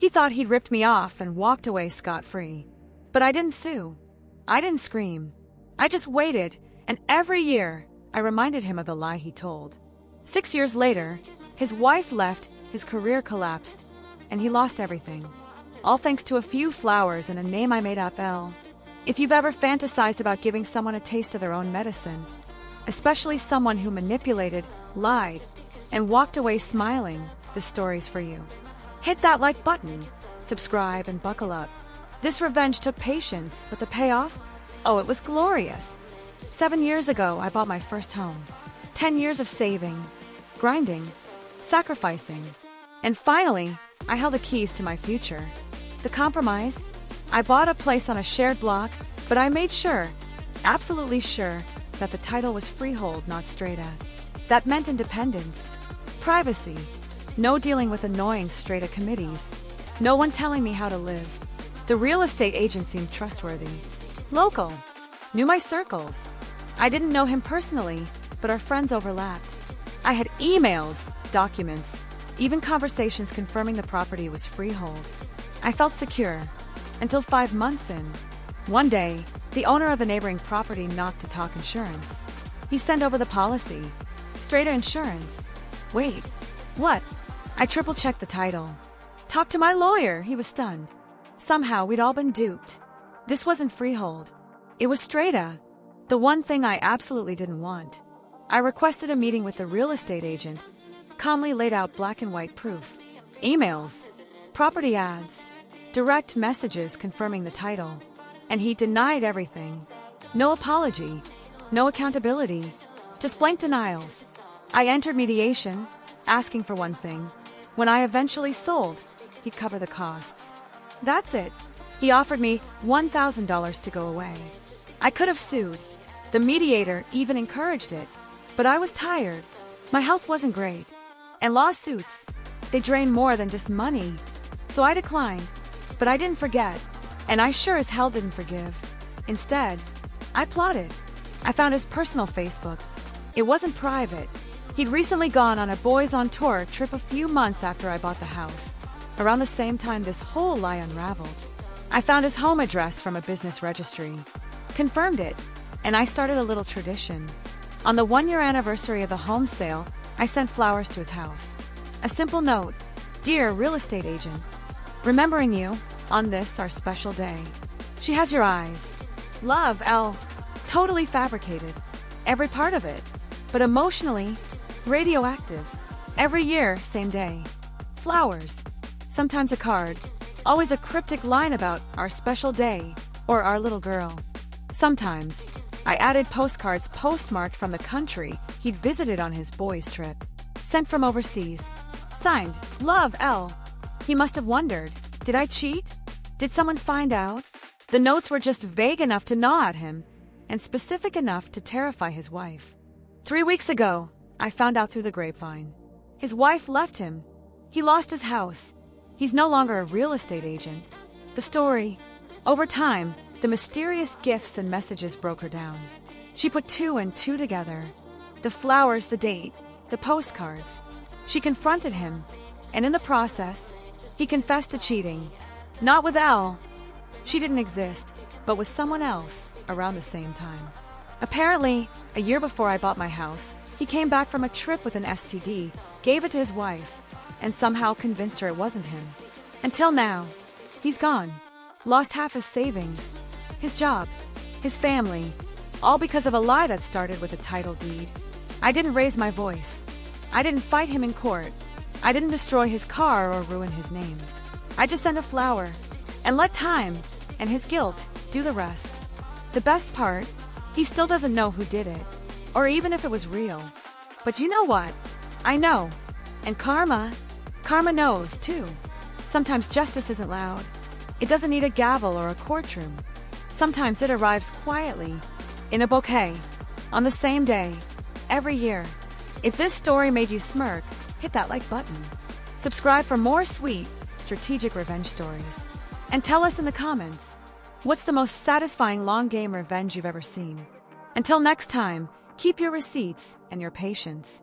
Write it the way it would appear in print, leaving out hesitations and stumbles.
He thought he'd ripped me off and walked away scot-free. But I didn't sue. I didn't scream. I just waited, and every year, I reminded him of the lie he told. 6 years later, his wife left, his career collapsed, and he lost everything. All thanks to a few flowers and a name I made up, Elle. If you've ever fantasized about giving someone a taste of their own medicine, especially someone who manipulated, lied, and walked away smiling, this story's for you. Hit that like button, subscribe, and buckle up. This revenge took patience, but the payoff? Oh, it was glorious. 7 years ago, I bought my first home. 10 years of saving, grinding, sacrificing. And finally, I held the keys to my future. The compromise? I bought a place on a shared block, but I made sure, absolutely sure, that the title was freehold, not strata. That meant independence, privacy, no dealing with annoying strata committees, no one telling me how to live. The real estate agent seemed trustworthy. Local. Knew my circles. I didn't know him personally, but our friends overlapped. I had emails, documents, even conversations confirming the property was freehold. I felt secure, until 5 months in. One day, the owner of the neighboring property knocked to talk insurance. He sent over the policy. Strata insurance. Wait, what? I triple-checked the title. Talked to my lawyer, he was stunned. Somehow, we'd all been duped. This wasn't freehold. It was strata. The one thing I absolutely didn't want. I requested a meeting with the real estate agent, calmly laid out black and white proof. Emails, property ads, direct messages confirming the title. And he denied everything. No apology, no accountability, just blank denials. I entered mediation, asking for one thing. When I eventually sold, he'd cover the costs. That's it. He offered me $1,000 to go away. I could have sued. The mediator even encouraged it. But I was tired. My health wasn't great. And lawsuits, they drain more than just money. So I declined. But I didn't forget. And I sure as hell didn't forgive. Instead, I plotted. I found his personal Facebook. It wasn't private. He'd recently gone on a boys on tour trip a few months after I bought the house. Around the same time this whole lie unraveled. I found his home address from a business registry. Confirmed it. And I started a little tradition. On the 1-year anniversary of the home sale, I sent flowers to his house. A simple note. Dear real estate agent, remembering you on this, our special day. She has your eyes. Love, Elle. Totally fabricated. Every part of it. But emotionally, radioactive. Every year, same day. Flowers. Sometimes a card. Always a cryptic line about our special day or our little girl. Sometimes, I added postcards postmarked from the country he'd visited on his boys' trip. Sent from overseas. Signed, Love, Elle. He must have wondered, did I cheat? Did someone find out? The notes were just vague enough to gnaw at him, and specific enough to terrify his wife. 3 weeks ago, I found out through the grapevine. His wife left him. He lost his house. He's no longer a real estate agent. The story. Over time, the mysterious gifts and messages broke her down. She put 2 and 2 together. The flowers, the date, the postcards. She confronted him, and in the process, he confessed to cheating. Not with Elle. She didn't exist, but with someone else around the same time. Apparently, a year before I bought my house, he came back from a trip with an STD, gave it to his wife, and somehow convinced her it wasn't him. Until now, he's gone. Lost half his savings, his job, his family, all because of a lie that started with a title deed. I didn't raise my voice. I didn't fight him in court. I didn't destroy his car or ruin his name. I just sent a flower and let time and his guilt do the rest. The best part, he still doesn't know who did it, or even if it was real. But you know what? I know. And karma knows too. Sometimes justice isn't loud. It doesn't need a gavel or a courtroom. Sometimes it arrives quietly, in a bouquet, on the same day, every year. If this story made you smirk, hit that like button. Subscribe for more sweet, strategic revenge stories. And tell us in the comments, what's the most satisfying long game revenge you've ever seen? Until next time, keep your receipts and your patience.